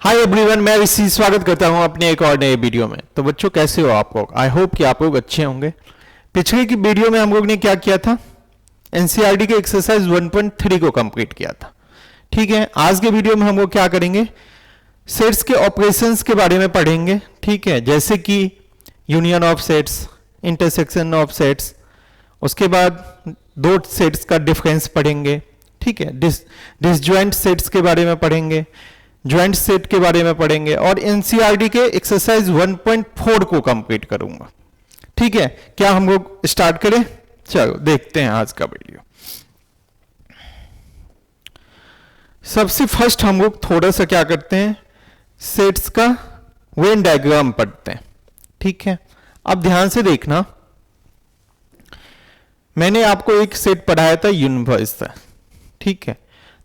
Hi everyone, मैं ऋषि स्वागत करता हूं अपने एक और नए वीडियो में। तो बच्चों कैसे हो आप लोग? आई होप कि आप लोग अच्छे होंगे। पिछले की वीडियो में हम लोग ने क्या किया था, एनसीईआरटी के एक्सरसाइज 1.3 को कंप्लीट किया था। ठीक है, आज के वीडियो में हम लोग क्या करेंगे, सेट्स के ऑपरेशंस के बारे में पढ़ेंगे। ठीक है, जैसे कि union of sets, intersection of sets, उसके बाद दो सेट्स का डिफरेंस पढ़ेंगे। ठीक है, डिसजॉइंट सेट्स के बारे में पढ़ेंगे, ज्वाइंट सेट के बारे में पढ़ेंगे और एनसीईआरटी के एक्सरसाइज 1.4 को कंप्लीट करूंगा। ठीक है, क्या हम लोग स्टार्ट करें? चलो देखते हैं आज का वीडियो। सबसे फर्स्ट हम लोग थोड़ा सा क्या करते हैं, सेट्स का वेन डायग्राम पढ़ते हैं। ठीक है, अब ध्यान से देखना, मैंने आपको एक सेट पढ़ाया था यूनिवर्सल। ठीक है,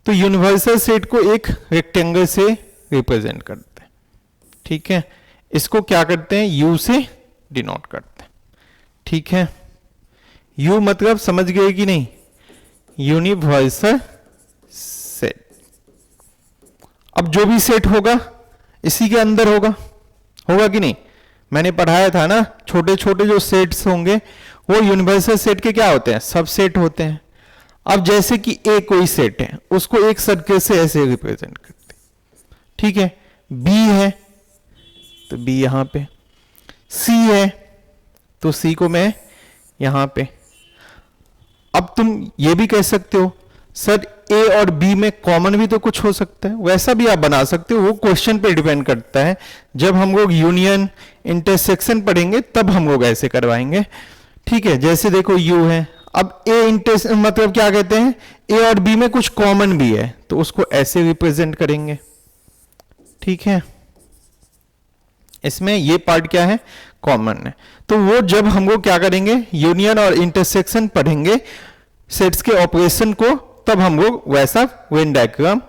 तो यूनिवर्सल सेट को एक रेक्टेंगल से रिप्रेजेंट करते हैं। ठीक है, इसको क्या करते हैं, यू से डिनोट करते हैं। ठीक है, यू मतलब समझ गए कि नहीं, यूनिवर्सल सेट। अब जो भी सेट होगा इसी के अंदर होगा कि नहीं? मैंने पढ़ाया था ना, छोटे छोटे जो सेट्स होंगे वो यूनिवर्सल सेट के क्या होते हैं, सब सेट होते हैं। अब जैसे कि ए कोई सेट है, उसको एक सर्कल से ऐसे रिप्रेजेंट करते हैं। ठीक है, बी है तो बी यहां पे, सी है तो सी को मैं यहां पे। अब तुम ये भी कह सकते हो सर ए और बी में कॉमन भी तो कुछ हो सकता है, वैसा भी आप बना सकते हो, वो क्वेश्चन पे डिपेंड करता है। जब हम लोग यूनियन इंटरसेक्शन पढ़ेंगे तब हम लोग ऐसे करवाएंगे। ठीक है, जैसे देखो यू है, अब ए मतलब क्या कहते हैं, ए और बी में कुछ कॉमन भी है तो उसको ऐसे रिप्रेजेंट करेंगे। ठीक है, इसमें ये पार्ट क्या है, कॉमन है। तो वो जब हम लोग क्या करेंगे, यूनियन और इंटरसेक्शन पढ़ेंगे सेट्स के ऑपरेशन को, तब हम लोग वैसा वेन डायग्राम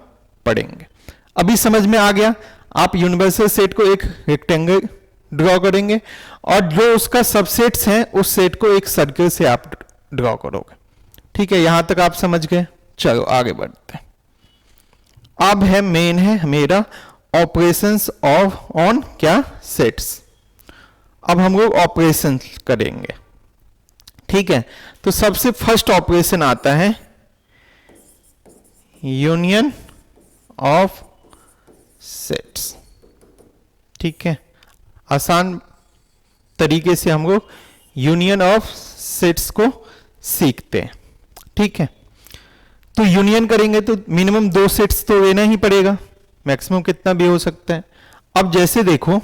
पढ़ेंगे। अभी समझ में आ गया, आप यूनिवर्सल सेट को एक रेक्टेंगल ड्रॉ करेंगे और जो उसका सबसेट्स हैं उस सेट को एक सर्कल से आप ड्रॉ करोगे। ठीक है, यहां तक आप समझ गए। चलो आगे बढ़ते हैं। अब है मेन है मेरा ऑपरेशंस ऑफ ऑन क्या, सेट्स। अब हम लोग ऑपरेशन करेंगे। ठीक है, तो सबसे फर्स्ट ऑपरेशन आता है यूनियन ऑफ सेट्स। ठीक है, आसान तरीके से हम लोग यूनियन ऑफ सेट्स को सीखते हैं। ठीक है, तो यूनियन करेंगे तो मिनिमम दो सेट्स तो लेना ही पड़ेगा, मैक्सिमम कितना भी हो सकता है। अब जैसे देखो,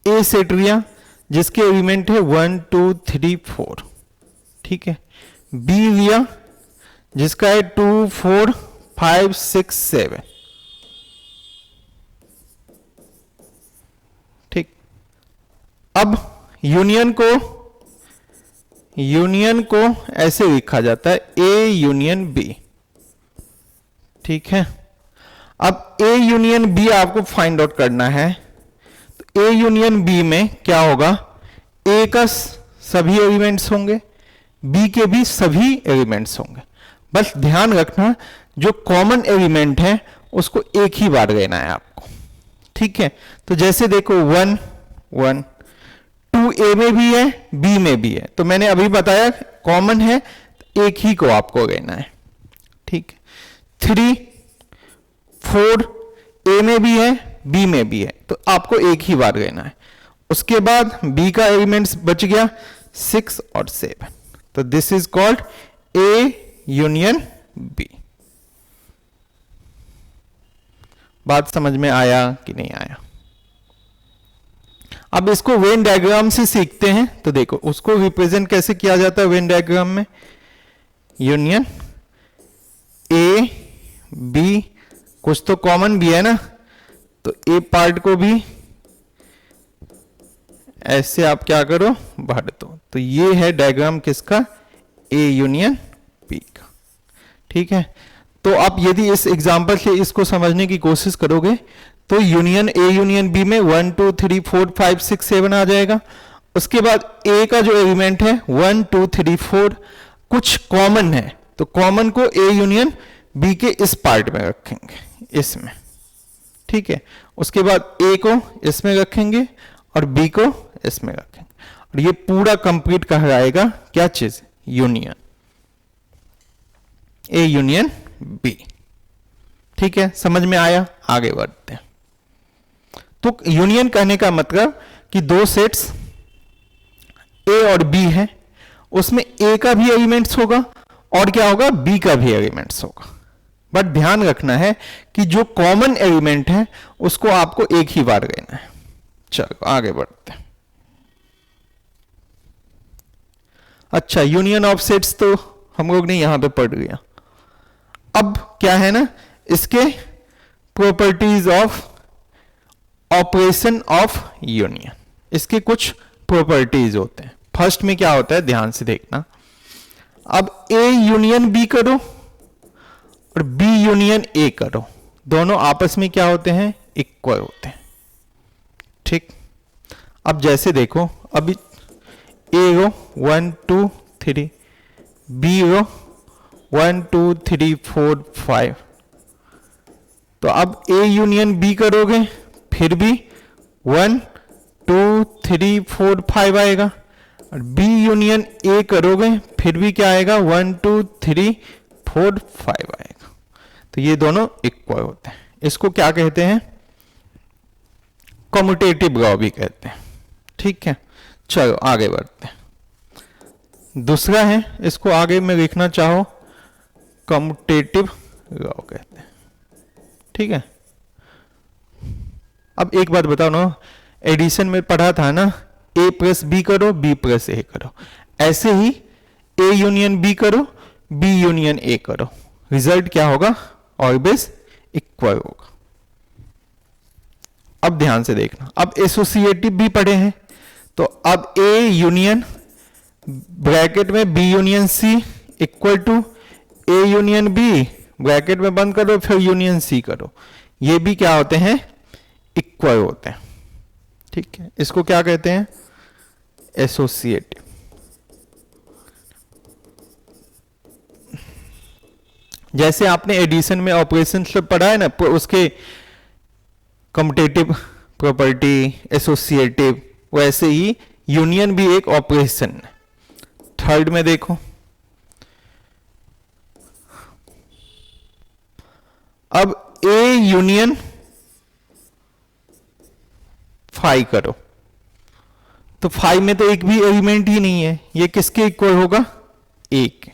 ए सेट लिया जिसके एलिमेंट है 1 2 3 4। ठीक है, बी लिया जिसका है 2 4 5 6 7। ठीक, अब यूनियन को ऐसे लिखा जाता है ए यूनियन बी। ठीक है, अब ए यूनियन बी आपको फाइंड आउट करना है। तो ए यूनियन बी में क्या होगा, ए का सभी एलिमेंट्स होंगे, बी के भी सभी एलिमेंट्स होंगे। बस ध्यान रखना जो कॉमन एलिमेंट है उसको एक ही बार लेना है आपको। ठीक है, तो जैसे देखो 1 1, 2 ए में भी है बी में भी है, तो मैंने अभी बताया कॉमन है तो एक ही को आपको लेना है। ठीक, 3 4 ए में भी है बी में भी है तो आपको एक ही बार लेना है। उसके बाद बी का एलिमेंट्स बच गया 6 और 7, तो this is called A union B. बात समझ में आया कि नहीं आया? अब इसको वेन डायग्राम से सीखते हैं। तो देखो उसको रिप्रेजेंट कैसे किया जाता है वेन डायग्राम में, यूनियन ए बी, कुछ तो कॉमन भी है ना, तो ए पार्ट को भी ऐसे आप क्या करो, भर दो। तो ये है डायग्राम किसका, ए यूनियन बी का। ठीक है, तो आप यदि इस एग्जांपल से इसको समझने की कोशिश करोगे तो यूनियन ए यूनियन बी में 1 2 3 4 5 6 7 आ जाएगा। उसके बाद ए का जो एलिमेंट है 1 2 3 4 कुछ कॉमन है, तो कॉमन को ए यूनियन बी के इस पार्ट में रखेंगे, इसमें। ठीक है, उसके बाद ए को इसमें रखेंगे और बी को इसमें रखेंगे और ये पूरा कंप्लीट कहलाएगा क्या चीज, यूनियन, ए यूनियन बी। ठीक है, समझ में आया, आगे बढ़ते हैं। तो यूनियन कहने का मतलब कि दो सेट्स ए और बी है, उसमें ए का भी एलिमेंट्स होगा और क्या होगा, बी का भी एलिमेंट्स होगा। बट ध्यान रखना है कि जो कॉमन एलिमेंट है उसको आपको एक ही बार लेना है। चलो आगे बढ़ते हैं। अच्छा, यूनियन ऑफ सेट्स तो हम लोग ने यहां पे पढ़ लिया। अब क्या है ना, इसके properties of operation of union, इसके कुछ प्रॉपर्टीज होते हैं। फर्स्ट में क्या होता है, ध्यान से देखना। अब ए यूनियन बी करो और बी यूनियन ए करो, दोनों आपस में क्या होते हैं, इक्वल होते हैं। ठीक, अब जैसे देखो, अभी ए रो 1 2 3, बी रो 1 2 3 4 5, तो अब ए यूनियन बी करोगे फिर भी 1 2 3 4 5 आएगा, और बी यूनियन ए करोगे फिर भी क्या आएगा, 1 2 3 4 5 आएगा। तो ये दोनों इक्वल होते हैं। इसको क्या कहते हैं, कम्यूटेटिव लॉ भी कहते हैं। ठीक है, चलो आगे बढ़ते हैं। दूसरा है, इसको आगे में लिखना चाहो, कम्यूटेटिव लॉ कहते हैं। ठीक है, अब एक बात बताओ ना, एडिशन में पढ़ा था ना, ए प्लस बी करो बी प्लस ए करो, ऐसे ही ए यूनियन बी करो बी यूनियन ए करो, रिजल्ट क्या होगा, ऑलवेज इक्वल होगा। अब ध्यान से देखना, अब एसोसिएटिव भी पढ़े हैं, तो अब ए यूनियन ब्रैकेट में B union C equal to A union B bracket में बंद करो फिर यूनियन सी करो, ये भी क्या होते हैं, इक्वल होते हैं। ठीक है, इसको क्या कहते हैं, एसोसिएटिव। जैसे आपने एडिशन में ऑपरेशन से पढ़ा है ना, उसके कम्यूटेटिव प्रॉपर्टी एसोसिएटिव, वैसे ही यूनियन भी एक ऑपरेशन है। थर्ड में देखो, अब ए यूनियन फाई करो, तो फाई में तो एक भी एलिमेंट ही नहीं है, ये किसके इक्वल होगा, एक।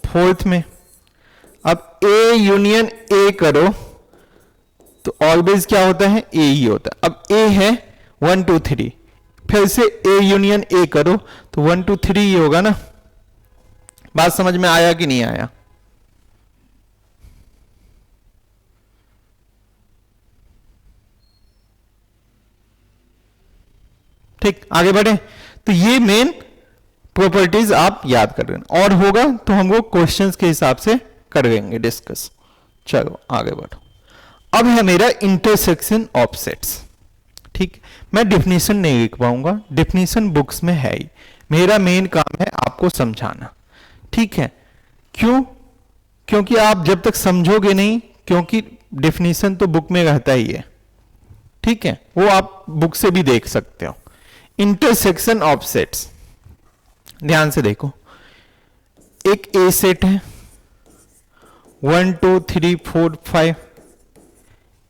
फोर्थ में अब ए यूनियन ए करो, तो ऑलवेज क्या होता है, ए ही होता है। अब ए है 1 2 3, फिर से ए यूनियन ए करो तो 1 2 3 ही होगा ना। बात समझ में आया कि नहीं आया, ठीक, आगे बढ़े। तो ये मेन प्रॉपर्टीज आप याद कर लेना, और होगा तो हम लोग क्वेश्चंस के हिसाब से कर लेंगे डिस्कस। चलो आगे बढ़ो। अब है मेरा इंटरसेक्शन ऑफ सेट्स। ठीक, मैं डेफिनेशन नहीं लिख पाऊंगा, डेफिनेशन बुक्स में है ही, मेरा मेन काम है आपको समझाना। ठीक है, क्यों, क्योंकि आप जब तक समझोगे नहीं, क्योंकि डेफिनेशन तो बुक में रहता ही है। ठीक है, वो आप बुक से भी देख सकते हो। इंटरसेक्शन ऑफ सेट्स, ध्यान से देखो, एक ए सेट है 1 2 3 4 5,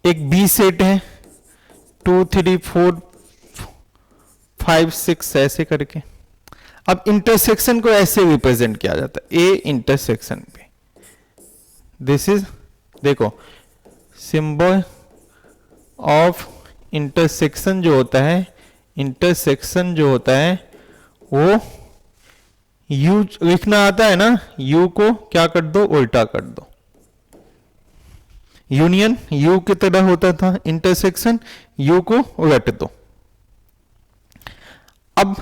एक बी सेट है 2 3 4 5 6 ऐसे करके। अब इंटरसेक्शन को ऐसे रिप्रेजेंट किया जाता है, ए इंटरसेक्शन पे, दिस इज, देखो सिंबल ऑफ इंटरसेक्शन जो होता है, इंटरसेक्शन जो होता है वो यू लिखना आता है ना, यू को क्या कर दो, उल्टा कर दो। यूनियन यू की तरह होता था, इंटरसेक्शन यू को उलट दो। अब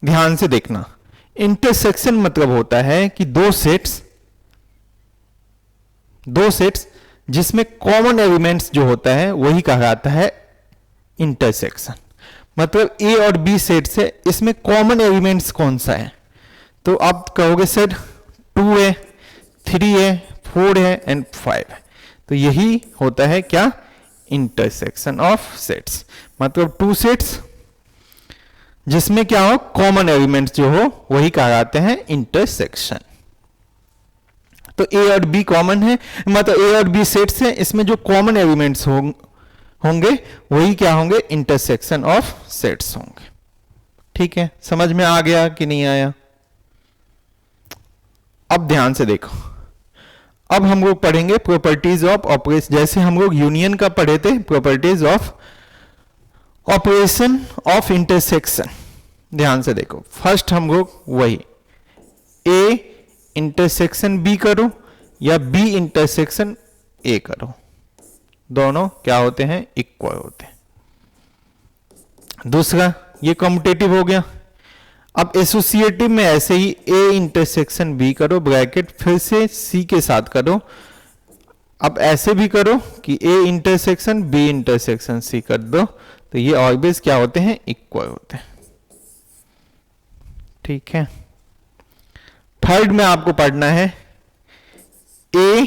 ध्यान से देखना, इंटरसेक्शन मतलब होता है कि दो सेट्स जिसमें कॉमन एलिमेंट्स जो होता है वही कहा जाता है इंटरसेक्शन। मतलब ए और बी सेट से इसमें कॉमन एलिमेंट्स कौन सा है, तो आप कहोगे सर 2 है 3 है 4 है एंड 5 है, तो यही होता है क्या, इंटरसेक्शन ऑफ सेट्स। मतलब टू सेट्स जिसमें क्या हो, कॉमन एलिमेंट्स जो हो वही कहलाते हैं इंटरसेक्शन। तो ए और बी कॉमन है, मतलब ए और बी सेट्स हैं, इसमें जो कॉमन एलिमेंट्स होंगे वही क्या होंगे, इंटरसेक्शन ऑफ सेट्स होंगे। ठीक है, समझ में आ गया कि नहीं आया? अब ध्यान से देखो, अब हम लोग पढ़ेंगे प्रॉपर्टीज ऑफ ऑपरेशन। जैसे हम लोग यूनियन का पढ़े थे, properties of operation of intersection. ध्यान से देखो, फर्स्ट हम लोग वही ए इंटरसेक्शन बी करो या बी इंटरसेक्शन ए करो, दोनों क्या होते हैं, इक्वल होते हैं। दूसरा ये कम्यूटेटिव हो गया। अब एसोसिएटिव में ऐसे ही ए इंटरसेक्शन बी करो, ब्रैकेट फिर से सी के साथ करो। अब ऐसे भी करो कि A intersection B intersection C कर दो, तो ये ऑलवेज क्या होते हैं, इक्वल होते हैं। ठीक है, थर्ड में आपको पढ़ना है ए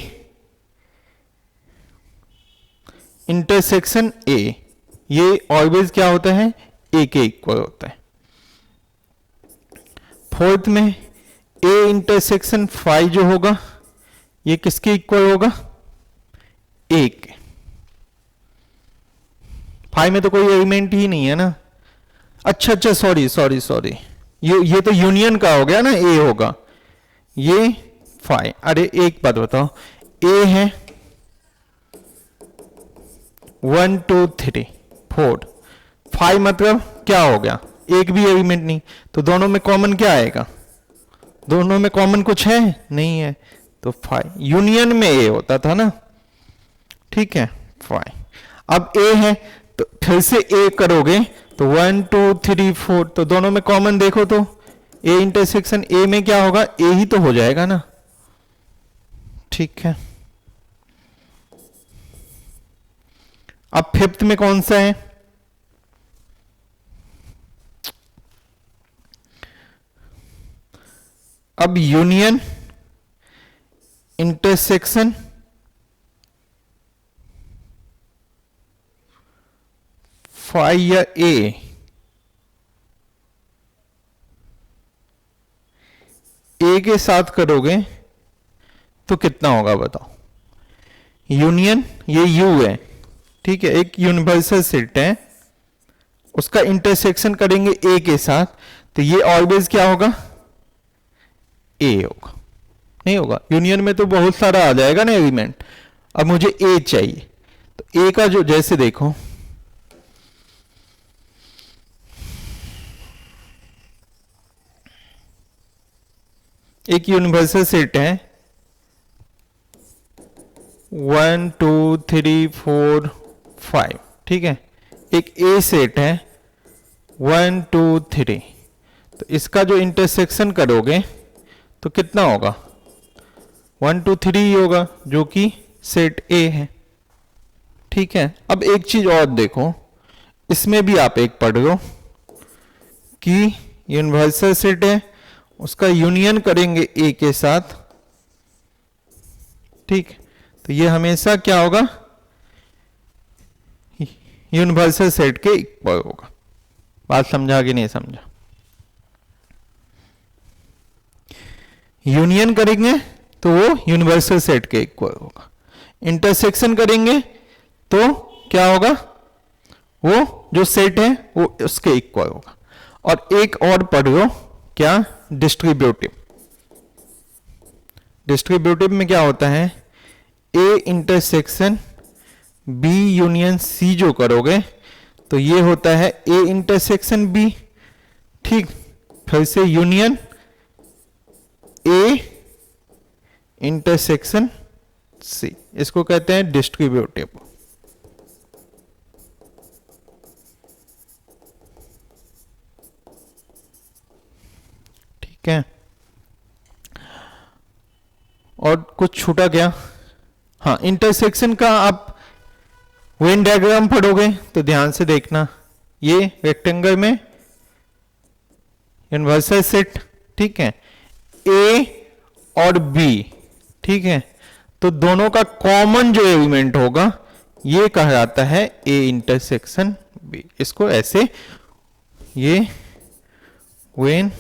इंटरसेक्शन ए, ये ऑलवेज क्या होता है, ए के इक्वल होता है। फोर्थ में ए इंटरसेक्शन फाई जो होगा ये किसके इक्वल होगा, ए के। फाई में तो कोई एलिमेंट ही नहीं है ना। अच्छा सॉरी, ये तो यूनियन का हो गया ना, ए होगा ये फाई। अरे एक बात बताओ, ए है 1 2 3 4, फाई मतलब क्या हो गया, एक भी एलिमेंट नहीं, तो दोनों में कॉमन क्या आएगा, दोनों में कॉमन कुछ है नहीं है, तो फाई। यूनियन में ए होता था ना, ठीक है, फाई। अब ए है तो फिर से ए करोगे तो 1 2 3 4, तो दोनों में कॉमन देखो तो ए इंटरसेक्शन ए में क्या होगा, ए ही तो हो जाएगा ना। ठीक है, अब फिफ्थ में कौन सा है, अब यूनियन इंटरसेक्शन फाई या ए के साथ करोगे तो कितना होगा बताओ। यूनियन ये यू है, ठीक है, एक यूनिवर्सल सेट है, उसका इंटरसेक्शन करेंगे ए के साथ, तो ये ऑलवेज क्या होगा, ए होगा। नहीं होगा, यूनियन में तो बहुत सारा आ जाएगा ना एलिमेंट। अब मुझे ए चाहिए, तो ए का जो, जैसे देखो एक यूनिवर्सल सेट है 1 2 3 4 5, ठीक है, एक ए सेट है 1 2 3, तो इसका जो इंटरसेक्शन करोगे तो कितना होगा, 1 2 3 ही होगा, जो कि सेट ए है। ठीक है, अब एक चीज और देखो, इसमें भी आप एक पढ़ लो कि यूनिवर्सल सेट है, उसका यूनियन करेंगे ए के साथ, ठीक, तो ये हमेशा क्या होगा, यूनिवर्सल सेट के इक्वल होगा। बात समझा कि नहीं समझा? यूनियन करेंगे तो वो यूनिवर्सल सेट के इक्वल होगा, इंटरसेक्शन करेंगे तो क्या होगा, वो जो सेट है वो उसके इक्वल होगा। और एक और पढ़ लो, क्या, डिस्ट्रीब्यूटिव। डिस्ट्रीब्यूटिव में क्या होता है, A intersection B union C जो करोगे तो ये होता है ए इंटरसेक्शन बी, ठीक, फिर से यूनियन ए इंटरसेक्शन सी, इसको कहते हैं डिस्ट्रीब्यूटिव। ठीक है, और कुछ छूटा क्या, हाँ, इंटरसेक्शन का आप वेन डायग्राम पढ़ोगे तो ध्यान से देखना, ये रेक्टेंगल में यूनिवर्सल सेट, ठीक है, ए और बी, ठीक है, तो दोनों का कॉमन जो एलिमेंट होगा ये कहा जाता है ए इंटरसेक्शन बी। इसको ऐसे ये वेन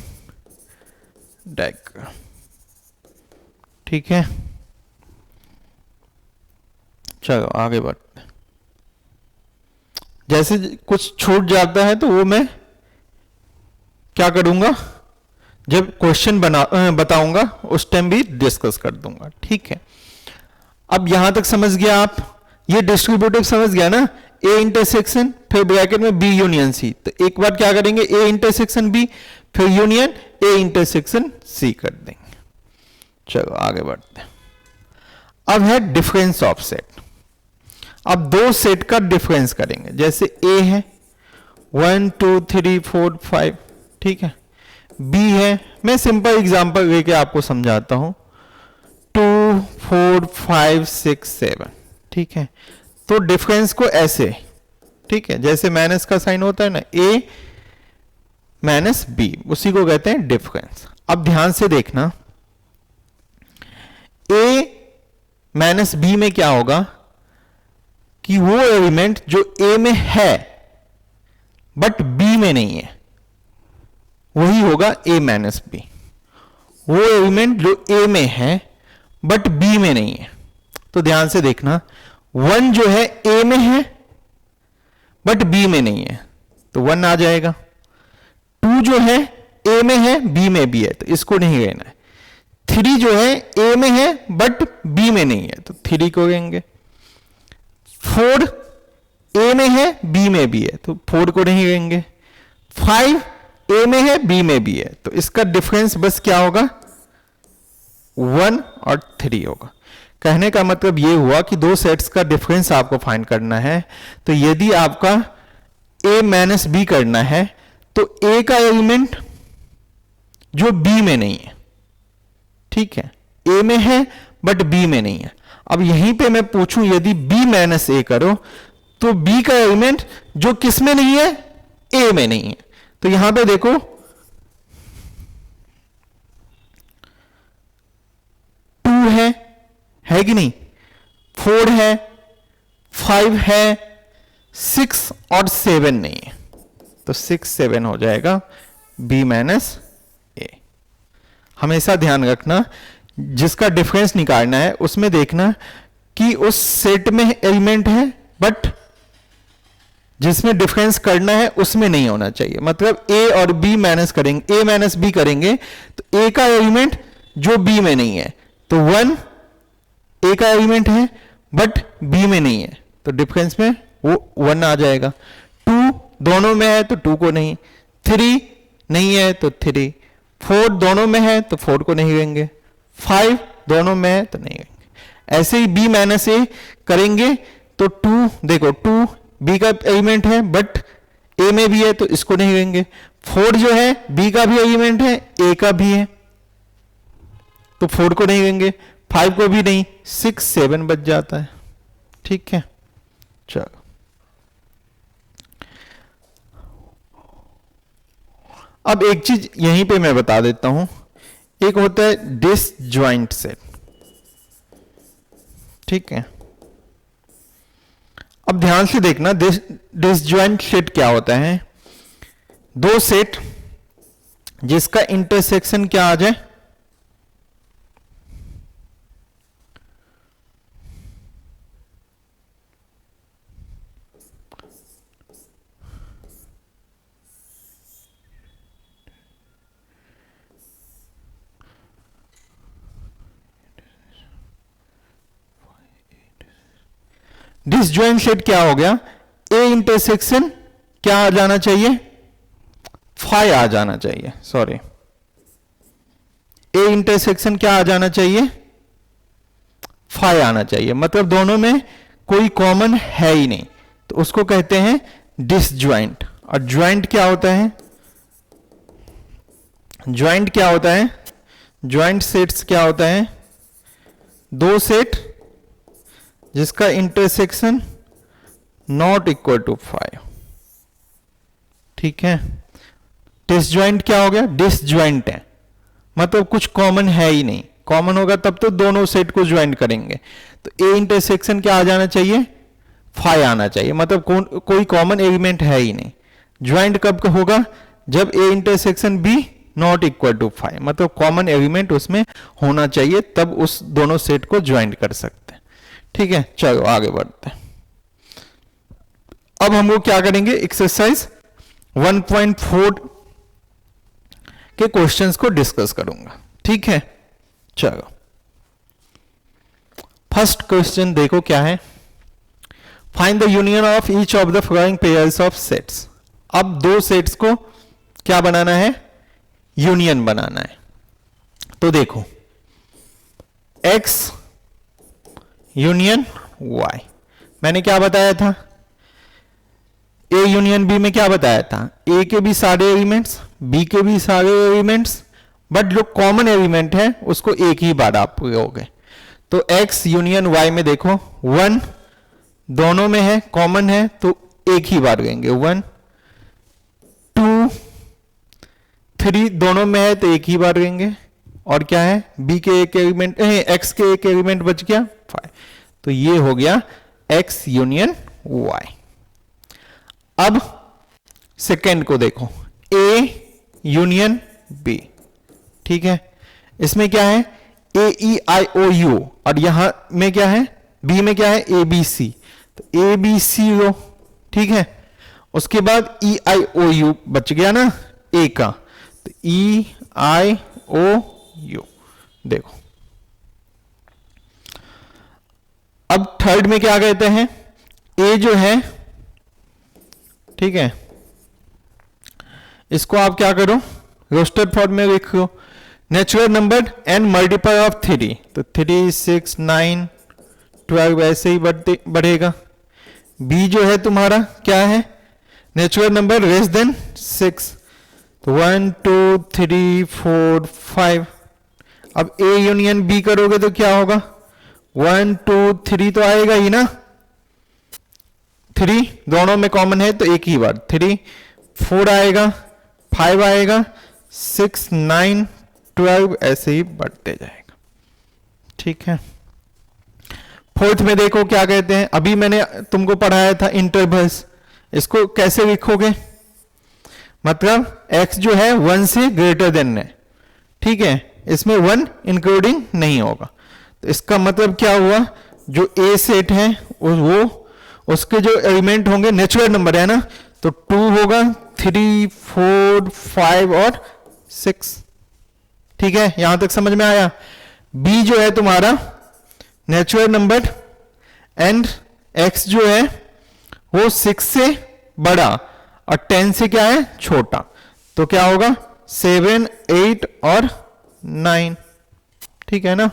डायग्राम, ठीक है। चलो आगे बढ़ते हैं। जैसे कुछ छूट जाता है तो वो मैं क्या करूंगा, जब क्वेश्चन बताऊंगा उस टाइम भी डिस्कस कर दूंगा, ठीक है। अब यहां तक समझ गया आप, ये डिस्ट्रीब्यूटिव समझ गया ना, ए इंटरसेक्शन फिर ब्रैकेट में बी यूनियन सी। तो एक बार क्या करेंगे, ए इंटरसेक्शन बी फिर यूनियन ए इंटरसेक्शन सी कर देंगे। चलो आगे बढ़ते हैं। अब है डिफरेंस ऑफ सेट। अब दो सेट का डिफरेंस करेंगे। जैसे ए है 1 2 3 4 5, ठीक है। बी है, मैं सिंपल एग्जांपल लेके आपको समझाता हूं, 2 4 5 6 7, ठीक है। तो डिफरेंस को ऐसे, ठीक है, जैसे माइनस का साइन होता है ना, ए माइनस बी, उसी को कहते हैं डिफरेंस। अब ध्यान से देखना, ए माइनस बी में क्या होगा कि वो एलिमेंट जो ए में है बट बी में नहीं है, वही होगा ए माइनस बी। वो एलिमेंट जो ए में है बट बी में नहीं है, तो ध्यान से देखना, 1 जो है ए में है बट बी में नहीं है, तो 1 आ जाएगा। 2 जो है ए में है बी में भी है, तो इसको नहीं लेना है। 3 जो है ए में है बट बी में नहीं है, तो 3 को लेंगे। 4 ए में है बी में भी है, तो 4 को नहीं लेंगे। 5 ए में है बी में भी है, तो इसका डिफरेंस बस क्या होगा, 1 और 3 होगा। कहने का मतलब ये हुआ कि दो सेट्स का डिफरेंस आपको फाइंड करना है। तो यदि आपका ए माइनस बी करना है तो ए का एलिमेंट जो बी में नहीं है, ठीक है, ए में है बट बी में नहीं है। अब यहीं पे मैं पूछूं यदि बी माइनस ए करो तो बी का एलिमेंट जो किस में नहीं है, ए में नहीं है। तो यहां पे देखो 2 है कि नहीं, 4 है, 5 है, 6 और 7 नहीं है, तो 6 7 हो जाएगा b माइनस ए। हमेशा ध्यान रखना, जिसका डिफरेंस निकालना है उसमें देखना कि उस सेट में एलिमेंट है बट जिसमें डिफरेंस करना है उसमें नहीं होना चाहिए। मतलब a और b माइनस करेंगे, a माइनस b करेंगे तो a का एलिमेंट जो b में नहीं है, तो 1 a का एलिमेंट है बट b में नहीं है, तो डिफरेंस में वो 1 आ जाएगा। 2 दोनों में है तो 2 को नहीं, 3 नहीं है तो 3, 4 दोनों में है तो 4 को नहीं लेंगे, 5 दोनों में है तो नहीं लेंगे। ऐसे ही b माइनस ए करेंगे तो 2, देखो 2 b का एलिमेंट है बट a में भी है तो इसको नहीं लेंगे। 4 जो है b का भी एलिमेंट है, a का भी है, तो 4 को नहीं लेंगे, 5 को भी नहीं, 6 7 बच जाता है, ठीक है। चलो अब एक चीज यहीं पे मैं बता देता हूं, एक होता है डिसजॉइंट सेट, ठीक है। अब ध्यान से देखना, डिसजॉइंट सेट क्या होता है, दो सेट जिसका इंटरसेक्शन क्या आ जाए, डिसजॉइंट सेट क्या हो गया, ए इंटरसेक्शन क्या आ जाना चाहिए, फाई आ जाना चाहिए, सॉरी, ए इंटरसेक्शन क्या आ जाना चाहिए, फाई आना चाहिए। मतलब दोनों में कोई कॉमन है ही नहीं, तो उसको कहते हैं डिसजॉइंट। और ज्वाइंट क्या होता है, ज्वाइंट क्या होता है, ज्वाइंट सेट्स क्या होता है, दो सेट जिसका इंटरसेक्शन नॉट इक्वल टू 5, ठीक है। डिसजॉइंट क्या हो गया, डिसजॉइंट है मतलब कुछ कॉमन है ही नहीं, कॉमन होगा तब तो दोनों सेट को ज्वाइन करेंगे, तो ए इंटरसेक्शन क्या आ जाना चाहिए, 5 आना चाहिए, मतलब कोई कॉमन एलिमेंट है ही नहीं। ज्वाइंट कब होगा, जब A intersection B not equal to 5, मतलब कॉमन एलिमेंट उसमें होना चाहिए, तब उस दोनों सेट को ज्वाइंट कर सकते हैं। ठीक है, चलो आगे बढ़ते हैं। अब हम लोग क्या करेंगे, एक्सरसाइज 1.4 के क्वेश्चंस को डिस्कस करूंगा। ठीक है, चलो फर्स्ट क्वेश्चन देखो क्या है, find the union of each of the following pairs of sets. अब दो सेट्स को क्या बनाना है, यूनियन बनाना है। तो देखो x यूनियन y, मैंने क्या बताया था, a यूनियन b में क्या बताया था, a के भी सारे एलिमेंट्स, b के भी सारे एलिमेंट्स, बट जो कॉमन एलिमेंट है उसको एक ही बार आप लोगे। तो x यूनियन y में देखो 1 दोनों में है, कॉमन है, तो एक ही बार लेंगे, 1 2 3 दोनों में है तो एक ही बार लेंगे, और क्या है, b के एक एलिमेंट, x के एक एलिमेंट बच गया 5, तो ये हो गया x यूनियन y। अब सेकेंड को देखो, a यूनियन b। ठीक है, इसमें क्या है, a e i o u, और यहां में क्या है, b में क्या है, a b c, तो a b c लो। ठीक है, उसके बाद e i o u बच गया ना a का, तो e i o u। देखो अब थर्ड में क्या कहते हैं, a जो है, ठीक है, इसको आप क्या करो, रोस्टेड फॉर्म में लिख लो, natural number and multiple of 3, तो 3 6 9 12 ऐसे ही बढ़ेगा। b जो है तुम्हारा क्या है, नेचुरल नंबर लेस देन 6, तो 1 2 3 4 5। अब a यूनियन b करोगे तो क्या होगा, 1 2 3 तो आएगा ही ना, 3 दोनों में कॉमन है तो एक ही बार 3, 4 आएगा, 5 आएगा, 6 9 12 ऐसे ही बढ़ते जाएगा। ठीक है, फोर्थ में देखो क्या कहते हैं, अभी मैंने तुमको पढ़ाया था इंटरवल्स, इसको कैसे लिखोगे, मतलब x जो है 1 से ग्रेटर देन है। ठीक है, इसमें 1 इंक्लूडिंग नहीं होगा, तो इसका मतलब क्या हुआ, जो a सेट है वो उसके जो एलिमेंट होंगे नेचुरल नंबर है ना, तो 2 होगा, 3 4 5 और 6। ठीक है, यहां तक समझ में आया। b जो है तुम्हारा नेचुरल नंबर एंड x जो है वो 6 से बड़ा और 10 से क्या है, छोटा, तो क्या होगा 7 8 और 9। ठीक है ना,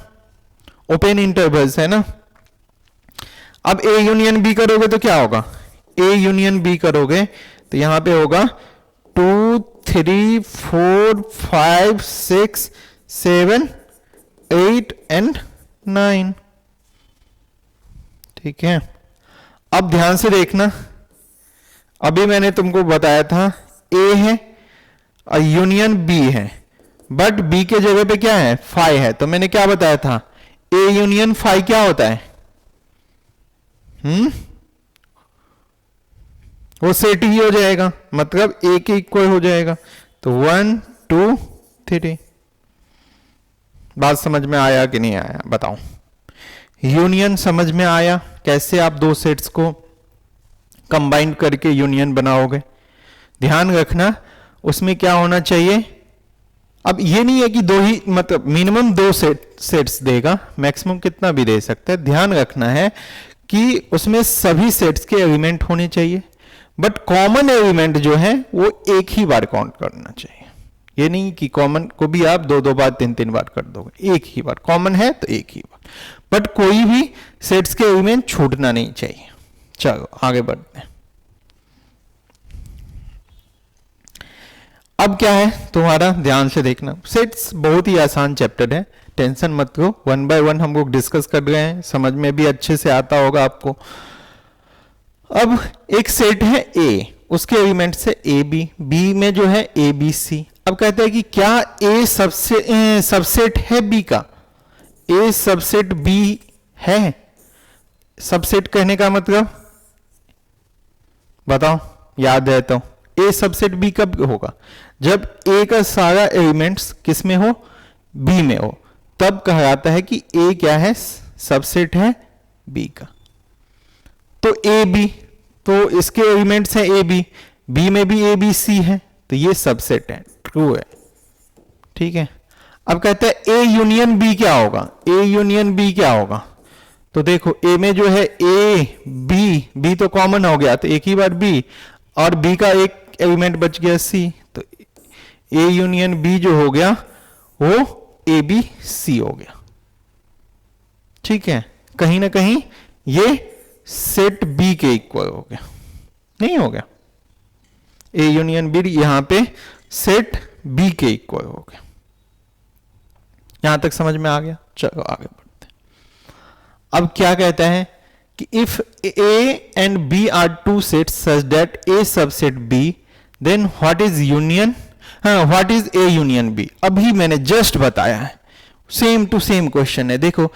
ओपन इंटरवल्स है ना। अब a यूनियन b करोगे तो क्या होगा, a यूनियन b करोगे तो यहां पे होगा 2 3 4 5 6 7 8 एंड 9। ठीक है, अब ध्यान से देखना, अभी मैंने तुमको बताया था a है और यूनियन b है, बट b के जगह पे क्या है, 5 है, तो मैंने क्या बताया था, a यूनियन 5 क्या होता है, वो सेट ही हो जाएगा, मतलब a के इक्वल हो जाएगा, तो 1 2 3। बात समझ में आया कि नहीं आया बताओ, यूनियन समझ में आया, कैसे आप दो सेट्स को कंबाइन करके यूनियन बनाओगे। ध्यान रखना उसमें क्या होना चाहिए, अब ये नहीं है कि दो ही, मतलब मिनिमम 2 सेट्स देगा, मैक्सिमम कितना भी दे सकता है। ध्यान रखना है कि उसमें सभी सेट्स के एलिमेंट होने चाहिए, बट कॉमन एलिमेंट जो है वो एक ही बार काउंट करना चाहिए। ये नहीं कि कॉमन को भी आप 2 बार 3 बार कर दोगे, एक ही बार कॉमन है तो एक ही बार, बट कोई भी सेट्स के एलिमेंट छूटना नहीं चाहिए। चलो आगे बढ़ते हैं। अब क्या है तुम्हारा, ध्यान से देखना, सेट्स बहुत ही आसान चैप्टर है, टेंशन मत लो, 1 बाय 1 हम लोग डिस्कस कर रहे हैं, समझ में भी अच्छे से आता होगा आपको। अब एक सेट है A, उसके एलिमेंट से ए बी, बी में जो है ए बी सी। अब कहते हैं कि क्या A सबसेट है B का, ए सबसेट बी है? सबसेट कहने का मतलब बताओ, याद है तो ए सबसेट बी कब होगा? जब ए का सारा एलिमेंट्स किस में हो? बी में हो, तब कहा जाता है कि ए क्या है? सबसेट है बी का। तो ए बी, तो इसके एलिमेंट्स हैं ए बी, बी में भी ए बी सी है, तो ये सबसेट है, ट्रू है। ठीक है, अब कहते हैं ए यूनियन बी क्या होगा? ए यूनियन बी क्या होगा? तो देखो ए में जो है ए बी, बी तो कॉमन हो गया तो एक ही बार बी, और बी का एक एलिमेंट बच गया सी, तो ए यूनियन बी जो हो गया वो ए बी सी हो गया। ठीक है, कहीं ना कहीं ये सेट बी के इक्वल हो गया, नहीं हो गया? ए यूनियन बी यहां पे सेट बी के इक्वल हो गया। यहां तक समझ में आ गया? चलो आगे बढ़ते हैं। अब क्या कहता है कि if A and B are two sets such that A subset B, then what is union, what is A union B? अभी मैंने जस्ट बताया है, सेम टू सेम क्वेश्चन है। देखो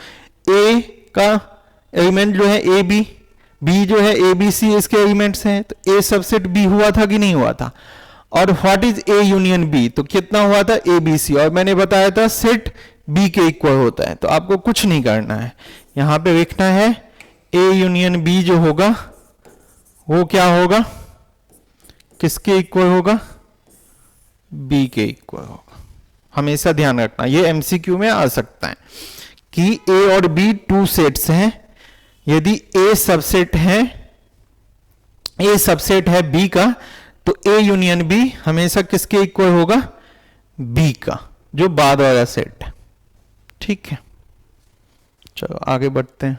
ए का एलिमेंट जो है ए बी, बी जो है ए बी सी इसके एलिमेंट्स हैं, तो ए सबसेट बी हुआ था कि नहीं हुआ था? और what is A union B, तो कितना हुआ था? ए बी सी, और मैंने बताया था सेट बी के इक्वल होता है। तो आपको कुछ नहीं करना है, यहां पे लिखना है ए यूनियन बी जो होगा वो क्या होगा? किसके इक्वल होगा? बी के इक्वल होगा। हमेशा ध्यान रखना, ये एमसीक्यू में आ सकता है कि ए और बी टू सेट्स हैं, यदि ए सबसेट है, ए सबसेट है बी का, तो ए यूनियन बी हमेशा किसके इक्वल होगा? बी का, जो बाद वाला सेट है। ठीक है, चलो आगे बढ़ते हैं।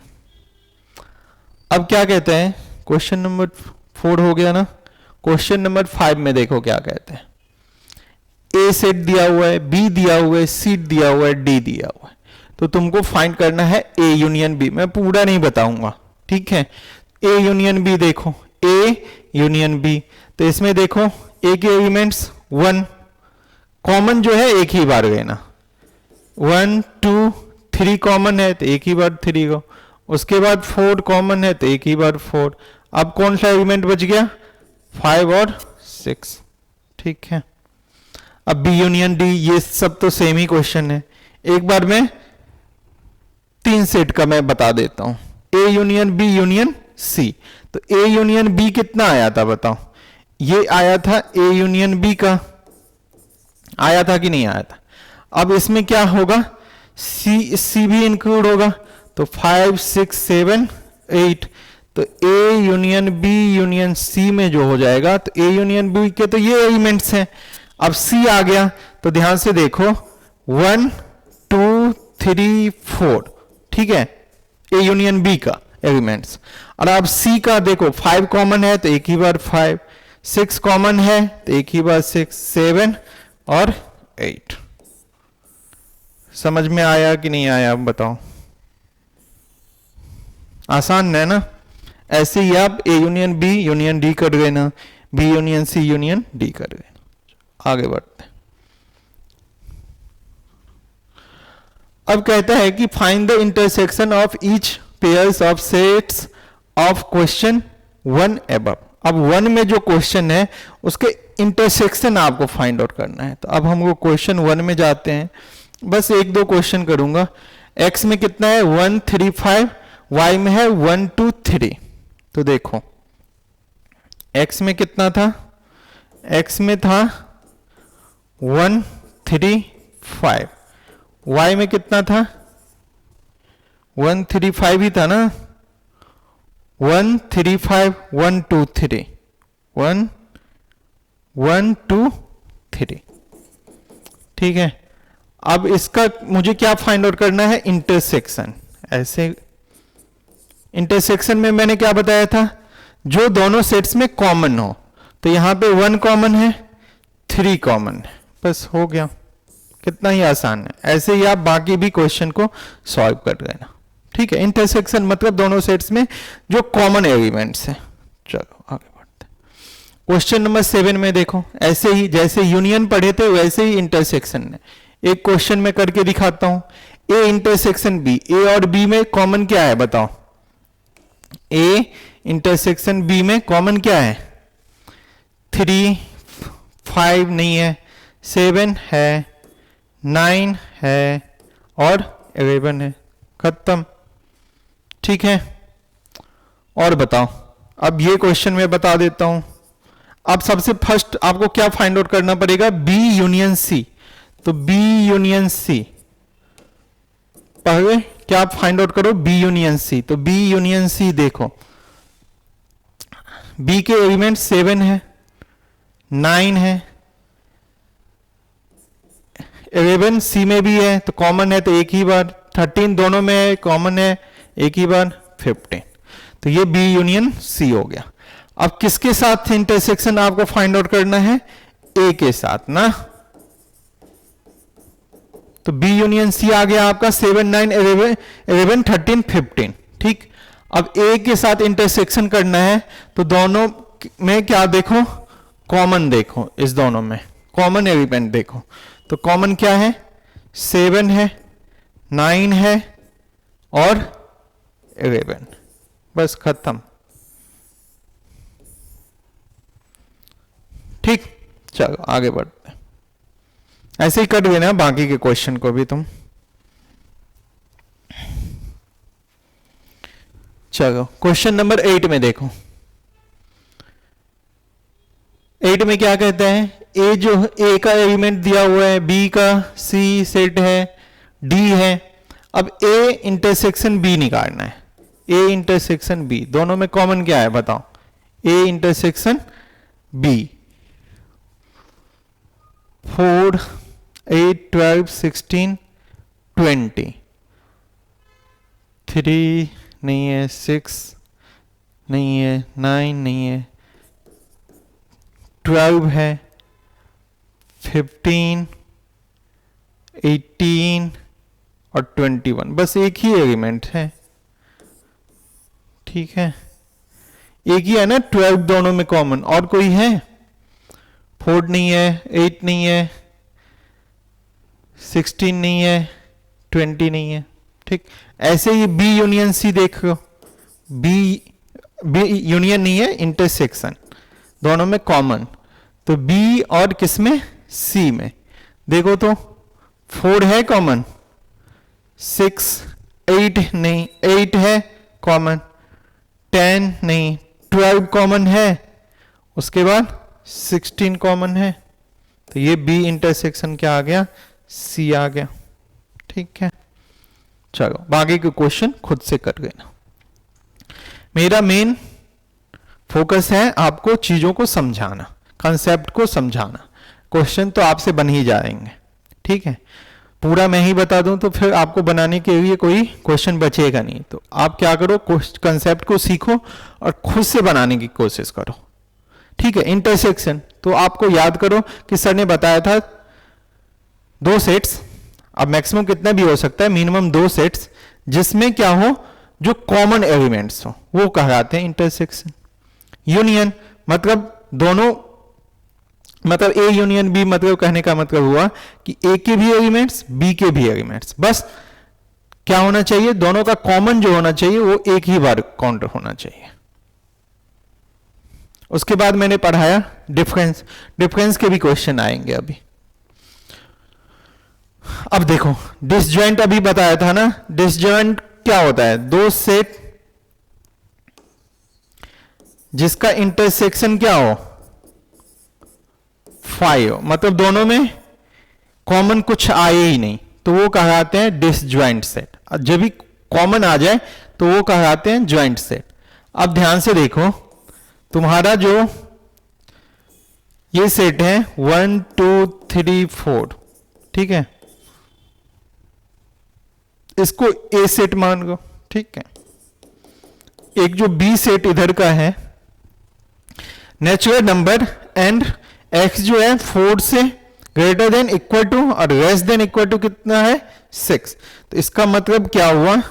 अब क्या कहते हैं, क्वेश्चन नंबर 4 हो गया ना। क्वेश्चन नंबर 5 में देखो क्या कहते हैं। ए सेट दिया हुआ है, बी दिया हुआ है, सी दिया हुआ है, डी दिया हुआ है, तो तुमको फाइंड करना है ए यूनियन बी। मैं पूरा नहीं बताऊंगा, ठीक है? ए यूनियन बी देखो, ए यूनियन बी, तो इसमें देखो ए के एलिमेंट्स 1 कॉमन जो है एक ही बार लेना, 1 2 3 कॉमन है तो एक ही बार 3 को, उसके बाद 4 कॉमन है तो एक ही बार 4। अब कौन सा एलिमेंट बच गया? 5 और 6। ठीक है, अब बी यूनियन डी, ये सब तो सेम ही क्वेश्चन है। एक बार में 3 सेट का मैं बता देता हूं, A union B union C. तो ए यूनियन बी कितना आया था बताओ? ये आया था ए यूनियन बी का, आया था कि नहीं आया था? अब इसमें क्या होगा? सी भी इंक्लूड होगा, तो 5 6 7 8, तो A union B union C में जो हो जाएगा, तो ए यूनियन बी के तो ये एलिमेंट्स हैं। अब सी आ गया, तो ध्यान से देखो 1 2 3 4, ठीक है, ए यूनियन बी का एलिमेंट्स। और अब सी का देखो 5 कॉमन है तो एक ही बार 5, 6 कॉमन है तो एक ही बार 6, 7 और 8। समझ में आया कि नहीं आया? अब बताओ, आसान है ना? ऐसे ही आप A union B union D कर लेना, B union C union D कर लेना। आगे बढ़ते हैं। अब कहता है कि find the intersection of each pairs of sets of question 1 above. अब 1 में जो क्वेश्चन है उसके इंटरसेक्शन आपको फाइंड आउट करना है। तो अब हम वो क्वेश्चन 1 में जाते हैं, बस 1-2 क्वेश्चन करूंगा। x में कितना है? 1 3 5, y में है 1 2 3। तो देखो x में कितना था? x में था 1 3 5, y में कितना था? 1 3 5 ही था ना? 1 3 5 1 2 3, 1 1 2 3। ठीक है, अब इसका मुझे क्या फाइंड आउट करना है? इंटरसेक्शन। ऐसे इंटरसेक्शन में मैंने क्या बताया था? जो दोनों सेट्स में कॉमन हो। तो यहां पे 1 कॉमन है, 3 कॉमन है, बस हो गया। कितना ही आसान है। ऐसे ही आप बाकी भी क्वेश्चन को सॉल्व कर लेना। ठीक है, इंटरसेक्शन मतलब दोनों सेट्स में जो कॉमन एलिमेंट्स हैं। चलो आगे बढ़ते हैं। क्वेश्चन नंबर 7 में देखो, ऐसे ही जैसे यूनियन पढ़े थे वैसे ही इंटरसेक्शन है। एक क्वेश्चन में करके दिखाता हूं। ए इंटरसेक्शन बी, ए और बी में कॉमन क्या है बताओ? ए इंटरसेक्शन बी में कॉमन क्या है? 3, 5 नहीं है, 7 है, 9 है और 11 है, खत्म। ठीक है, और बताओ। अब ये क्वेश्चन मैं बता देता हूं। अब सबसे फर्स्ट आपको क्या फाइंड आउट करना पड़ेगा? B union C. तो बी यूनियन सी, पहले क्या आप फाइंड आउट करो? B union C. तो बी यूनियन सी देखो, बी के एलिमेंट 7 है, 9 है, 11 सी में भी है तो कॉमन है, तो एक ही बार। 13 दोनों में है, कॉमन है, एक ही बार। 15, तो ये बी यूनियन सी हो गया। अब किसके साथ इंटरसेक्शन आपको फाइंड आउट करना है? ए के साथ ना। तो बी यूनियन सी आ गया आपका 7, 9, 11, 13, 15। ठीक, अब ए के साथ इंटरसेक्शन करना है तो दोनों में क्या देखो? कॉमन देखो, इस दोनों में कॉमन एलिमेंट देखो। तो कॉमन क्या है? 7 है, 9 है और 11, बस खत्म। ठीक, चलो आगे बढ़ते हैं। ऐसे ही कर देना बाकी के क्वेश्चन को भी तुम। चलो क्वेश्चन नंबर 8 में देखो। 8 में क्या कहते हैं? ए जो ए का एलिमेंट दिया हुआ है, बी का सी सेट है, डी है। अब ए इंटरसेक्शन बी निकालना है। ए इंटरसेक्शन बी, दोनों में कॉमन क्या है बताओ? ए इंटरसेक्शन बी, 4, 8, 12, 16, 20, 3 नहीं है, 6 नहीं है, 9 नहीं है, 12 है, 15, 18 और 21, बस एक ही एलिमेंट है। ठीक है, एक ही है ना, 12 दोनों में कॉमन। और कोई है? 4 नहीं है, 8 नहीं है, 16 नहीं है, 20 नहीं है। ठीक, ऐसे ही बी यूनियन सी देख लो। बी यूनियन नहीं है, इंटरसेक्शन, दोनों में कॉमन। तो बी और किसमें? सी में। देखो तो 4 है कॉमन, 6, 8 नहीं, 8 है कॉमन, 10 नहीं, 12 कॉमन है, उसके बाद 16 कॉमन है। तो ये बी इंटरसेक्शन क्या आ गया? सी आ गया। ठीक है, चलो बाकी के क्वेश्चन खुद से कर लेना। मेरा मेन फोकस है आपको चीजों को समझाना, कंसेप्ट को समझाना। क्वेश्चन तो आपसे बन ही जाएंगे। ठीक है, पूरा मैं ही बता दूं तो फिर आपको बनाने के लिए कोई क्वेश्चन बचेगा नहीं। तो आप क्या करो, कंसेप्ट को सीखो और खुद से बनाने की कोशिश करो। ठीक है, इंटरसेक्शन तो आपको याद करो कि सर ने बताया था 2 सेट्स, अब मैक्सिमम कितना भी हो सकता है, मिनिमम 2 सेट्स जिसमें क्या हो, जो कॉमन एलिमेंट्स हो, वो कहलाते हैं इंटरसेक्शन। यूनियन मतलब दोनों, मतलब ए यूनियन बी, मतलब कहने का मतलब हुआ कि ए के भी एलिमेंट्स, बी के भी एलिमेंट्स, बस क्या होना चाहिए, दोनों का कॉमन जो होना चाहिए वो एक ही बार काउंट होना चाहिए। उसके बाद मैंने पढ़ाया डिफरेंस, डिफरेंस के भी क्वेश्चन आएंगे अभी। अब देखो डिसजॉइंट अभी बताया था ना, डिसजॉइंट क्या होता है? 2 सेट जिसका इंटरसेक्शन क्या हो, 5 हो, मतलब दोनों में कॉमन कुछ आए ही नहीं, तो वो कहलाते हैं डिसजॉइंट सेट। जब भी कॉमन आ जाए तो वो कहलाते हैं ज्वाइंट सेट। अब ध्यान से देखो, तुम्हारा जो ये सेट है 1 2 3 4, ठीक है, इसको ए सेट मान लो। ठीक है, एक जो बी सेट इधर का है, नेचुरल नंबर एंड एक्स जो है 4 से ग्रेटर देन इक्वल टू और लेस देन इक्वल टू कितना है, 6। तो इसका मतलब क्या हुआ,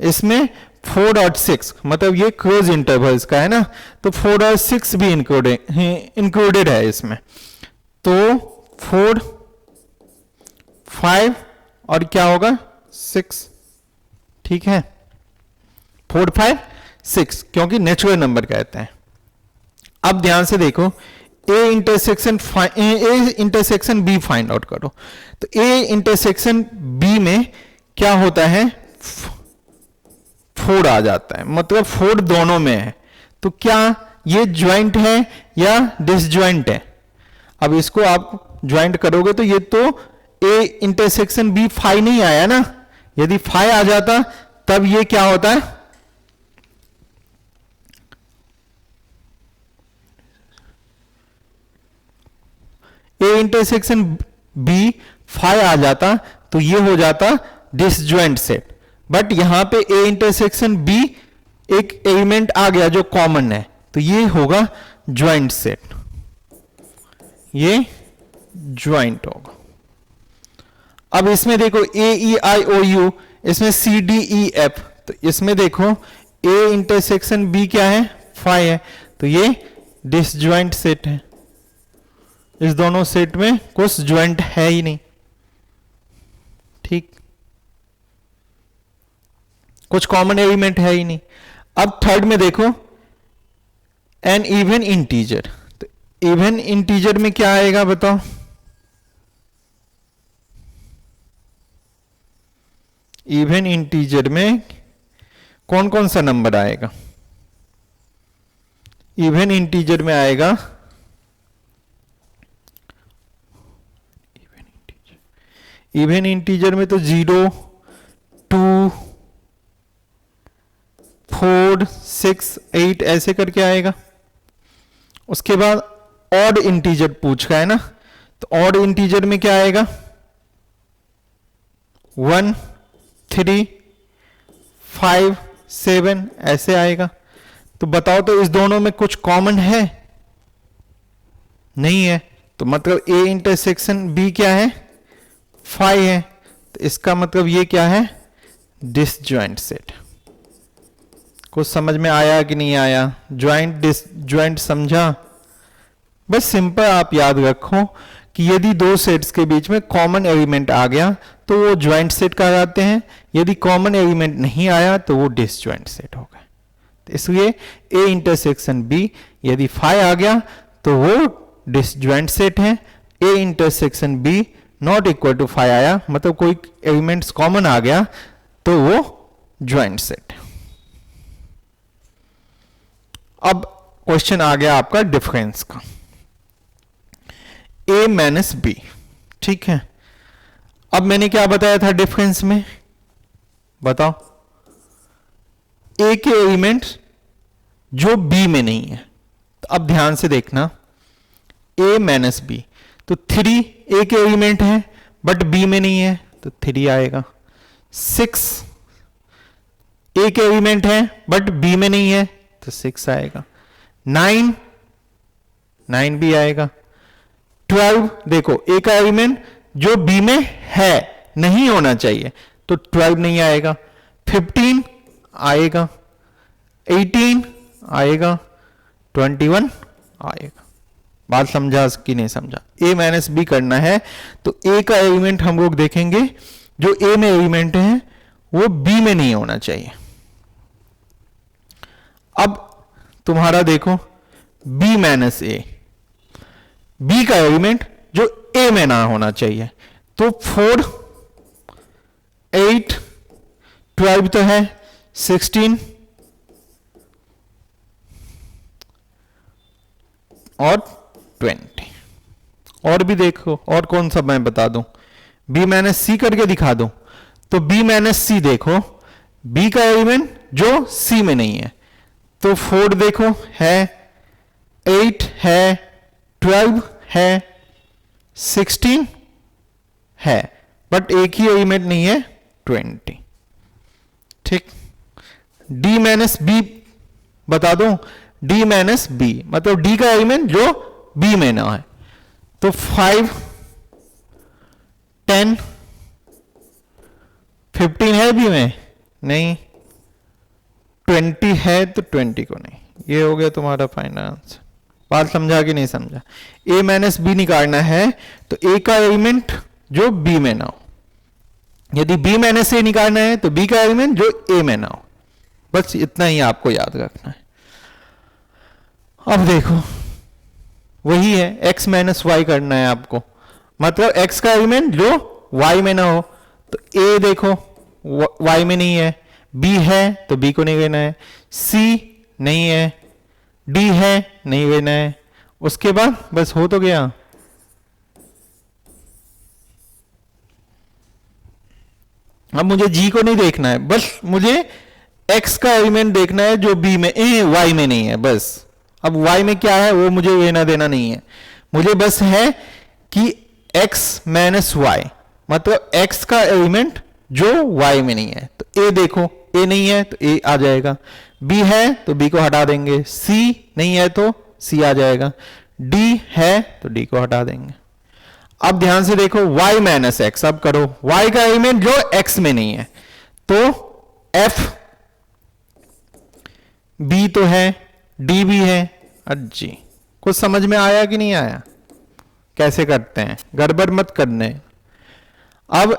इसमें 4 और 6, मतलब ये क्लोज इंटरवल्स का है ना, तो 4 और 6 भी इंक्लूडेड है इसमें। तो 4 5 और क्या होगा 6, ठीक है, 4 5 6, क्योंकि नेचुरल नंबर कहते हैं। अब ध्यान से देखो, A intersection B find out करो। तो ए इंटरसेक्शन बी में क्या होता है, 4 आ जाता है, मतलब 4 दोनों में है। तो क्या ये ज्वाइंट है या डिसज्वाइंट है? अब इसको आप ज्वाइंट करोगे तो ये तो ए इंटरसेक्शन बी 5 नहीं आया ना। यदि 5 आ जाता तब ये क्या होता है, ए इंटरसेक्शन बी 5 आ जाता तो ये हो जाता डिसज्वाइंट सेट। बट यहां पे ए इंटरसेक्शन बी एक एलिमेंट आ गया जो कॉमन है, तो ये होगा ज्वाइंट सेट, ये ज्वाइंट होगा। अब इसमें देखो ए ई आई ओ यू, इसमें सी डी ई एफ, तो इसमें देखो ए इंटरसेक्शन बी क्या है, 5 है, तो ये डिसज्वाइंट सेट है। इस दोनों सेट में कुछ ज्वाइंट है ही नहीं, ठीक, कुछ कॉमन एलिमेंट है ही नहीं। अब थर्ड में देखो एन इवन इंटीजर, तो इवन इंटीजर में क्या आएगा बताओ, इवन इंटीजर में कौन कौन सा नंबर आएगा? इवन इंटीजर में आएगा, इवन इंटीजर में तो 0 2 4 6 8 ऐसे करके आएगा। उसके बाद ऑड इंटीजर पूछ रहा है ना, तो ऑड इंटीजर में क्या आएगा, 1 3 5 7 ऐसे आएगा। तो बताओ तो इस दोनों में कुछ कॉमन है? नहीं है, तो मतलब ए इंटरसेक्शन बी क्या है, 5 है, तो इसका मतलब ये क्या है, डिसज्वाइंट सेट। कुछ समझ में आया कि नहीं आया? ज्वाइंट डिसज्वाइंट समझा? बस सिंपल आप याद रखो कि यदि दो सेट्स के बीच में कॉमन एलिमेंट आ गया तो वो ज्वाइंट सेट कहलाते हैं, यदि कॉमन एलिमेंट नहीं आया तो वो डिसज्वाइंट सेट हो गए। तो इसलिए ए इंटरसेक्शन बी यदि 5 आ गया तो वो डिसज्वाइंट सेट है। A intersection B not equal to 5 आया, मतलब कोई एलिमेंट्स कॉमन आ गया तो वो ज्वाइंट सेट। अब क्वेश्चन आ गया आपका डिफरेंस का, ए माइनस बी, ठीक है। अब मैंने क्या बताया था डिफरेंस में, बताओ, ए के एलिमेंट जो बी में नहीं है। तो अब ध्यान से देखना, ए माइनस बी, तो 3 ए के एलिमेंट है बट बी में नहीं है तो 3 आएगा। 6 ए के एलिमेंट है बट बी में नहीं है तो 6 आएगा। 9 भी आएगा। 12 देखो ए का एलिमेंट जो बी में है, नहीं होना चाहिए, तो 12 नहीं आएगा। 15 आएगा, 18 आएगा, 21 आएगा। बात समझा कि नहीं समझा? ए माइनस बी करना है तो ए का एलिमेंट हम लोग देखेंगे जो ए में एलिमेंट है वो बी में नहीं होना चाहिए। अब तुम्हारा देखो बी माइनस ए, बी का एलिमेंट जो ए में ना होना चाहिए, तो 4 8 12 तो है, 16 और 20। और भी देखो, और कौन सा मैं बता दूं, बी माइनस सी करके दिखा दूं, तो बी माइनस सी देखो, बी का एलिमेंट जो सी में नहीं है, तो 4 देखो है, 8 है, 12 है, 16 है, बट एक ही एलिमेंट नहीं है, 20। ठीक, डी माइनस बी बता दो, डी माइनस बी मतलब डी का एलिमेंट जो बी में ना है, तो 5 10 15 है बी में नहीं, 20 है तो 20 को नहीं। ये हो गया तुम्हारा फाइनल आंसर। बात समझा कि नहीं समझा? ए माइनस बी निकालना है तो ए का एलिमेंट जो बी में ना हो, यदि बी माइनस ए निकालना है तो बी का एलिमेंट जो ए में ना हो, बस इतना ही आपको याद रखना है। अब देखो वही है, एक्स माइनस वाई करना है आपको, मतलब एक्स का एलिमेंट जो वाई में ना हो, तो ए देखो वाई में नहीं है, बी है तो बी को नहीं लेना है, सी नहीं है, डी है नहीं लेना है, उसके बाद बस हो तो गया। अब मुझे जी को नहीं देखना है, बस मुझे एक्स का एलिमेंट देखना है जो बी में वाई में नहीं है बस। अब वाई में क्या है वो मुझे लेना देना नहीं है, मुझे बस है कि एक्स माइनस वाई, मतलब एक्स का एलिमेंट जो वाई में नहीं है, तो ए देखो ए नहीं है तो ए आ जाएगा, बी है तो बी को हटा देंगे, सी नहीं है तो सी आ जाएगा, डी है तो डी को हटा देंगे। अब ध्यान से देखो y माइनस एक्स, अब करो y का एलिमेंट जो x में नहीं है, तो f b तो है, d भी है। जी कुछ समझ में आया कि नहीं आया, कैसे करते हैं, गड़बड़ मत करने। अब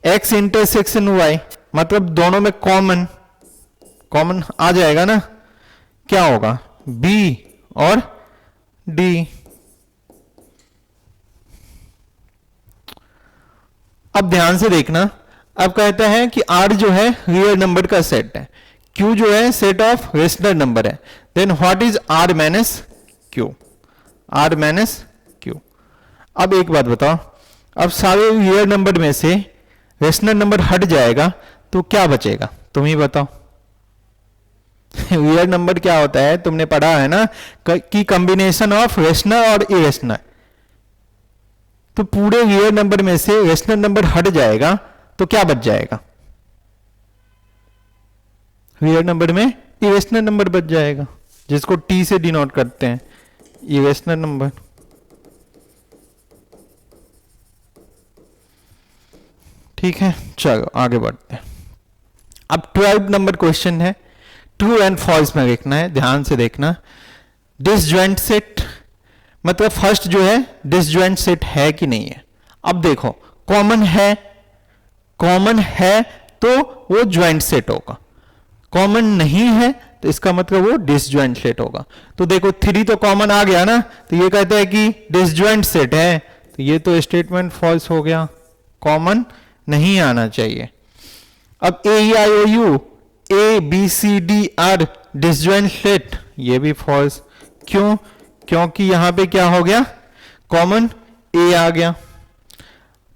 x इंटरसेक्शन y, मतलब दोनों में कॉमन कॉमन आ जाएगा ना, क्या होगा b और d। अब ध्यान से देखना, अब कहता है कि R जो है रियल नंबर का सेट है, Q जो है सेट ऑफ रेशनल नंबर है, then what is R minus Q, R minus Q। अब एक बात बताओ, अब सारे रियल नंबर में से रेशनल नंबर हट जाएगा तो क्या बचेगा, तुम ही बताओ। रियल नंबर क्या होता है, तुमने पढ़ा है ना कि कॉम्बिनेशन ऑफ रेशनल और इरेशनल, तो पूरे रियल नंबर में से रेशनल नंबर हट जाएगा तो क्या बच जाएगा, रियल नंबर में इरेशनल नंबर बच जाएगा, जिसको टी से डिनोट करते हैं, इरेशनल नंबर। ठीक है, चलो आगे बढ़ते हैं। अब 12 नंबर क्वेश्चन है, ट्रू एंड फॉल्स में लिखना है, ध्यान से देखना। डिसजॉइंट सेट, मतलब फर्स्ट जो है डिसजॉइंट सेट है कि नहीं है। अब देखो कॉमन है तो वो ज्वाइंट सेट होगा, कॉमन नहीं है तो इसका मतलब वो डिसजॉइंट सेट होगा। तो देखो 3 तो कॉमन आ गया ना, तो ये कहता है कि डिसजॉइंट सेट है, तो ये तो स्टेटमेंट फॉल्स हो गया, कॉमन नहीं आना चाहिए। अब AEIOU ABCD डिसजॉइंट सेट, ये भी फॉल्स, क्यों, क्योंकि यहां पे क्या हो गया, कॉमन ए आ गया।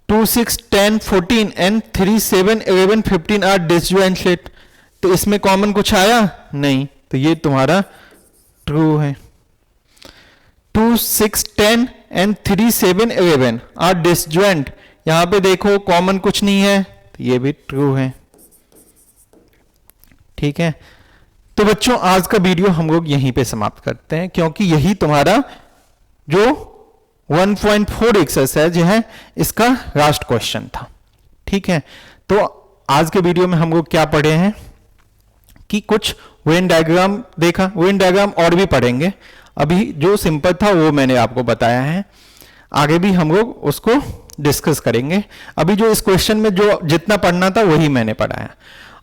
2 6 10 14 एंड 3 7 11 15 आर डिसजॉइंट सेट, तो इसमें कॉमन कुछ आया नहीं, तो ये तुम्हारा ट्रू है। 2 6 10 एंड 3 7 11 आर डिसजॉइंट, यहां पे देखो कॉमन कुछ नहीं है, तो ये भी ट्रू है। ठीक है, तो बच्चों आज का वीडियो हम लोग यहीं पे समाप्त करते हैं, क्योंकि यही तुम्हारा जो 1.4 एक्सरसाइज है इसका लास्ट क्वेश्चन था। ठीक है, तो आज के वीडियो में हम लोग क्या पढ़े हैं कि कुछ वेन डायग्राम देखा, वेन डायग्राम और भी पढ़ेंगे, अभी जो सिंपल था वो मैंने आपको बताया है, आगे भी हम लोग उसको डिस्कस करेंगे। अभी जो इस क्वेश्चन में जो जितना पढ़ना था वही मैंने पढ़ाया,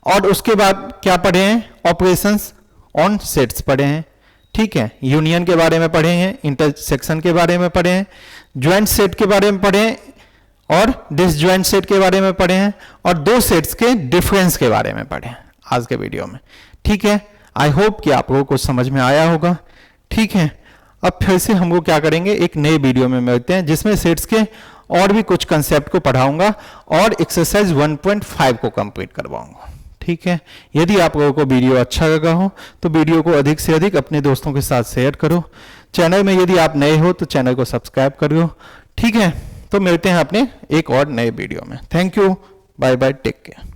और उसके बाद क्या पढ़े हैं, ऑपरेशंस ऑन सेट्स पढ़े हैं। ठीक है, यूनियन के बारे में पढ़े हैं, इंटरसेक्शन के बारे में पढ़े हैं, ज्वाइंट सेट के बारे में पढ़े हैं, और डिसज्वाइंट सेट के बारे में पढ़े हैं, और दो सेट्स के डिफरेंस के बारे में पढ़े हैं आज के वीडियो में। ठीक है, आई होप कि आप लोगों को समझ में आया होगा। ठीक है, अब फिर से हम लोग क्या करेंगे, एक नए वीडियो में मिलते हैं जिसमें सेट्स के और भी कुछ कंसेप्ट को पढ़ाऊंगा और एक्सरसाइज 1.5 को कंप्लीट करवाऊंगा। ठीक है, यदि आप लोगों को वीडियो अच्छा लगा हो तो वीडियो को अधिक से अधिक अपने दोस्तों के साथ शेयर करो। चैनल में यदि आप नए हो तो चैनल को सब्सक्राइब करो। ठीक है, तो मिलते हैं अपने एक और नए वीडियो में। Thank you, bye bye, take care.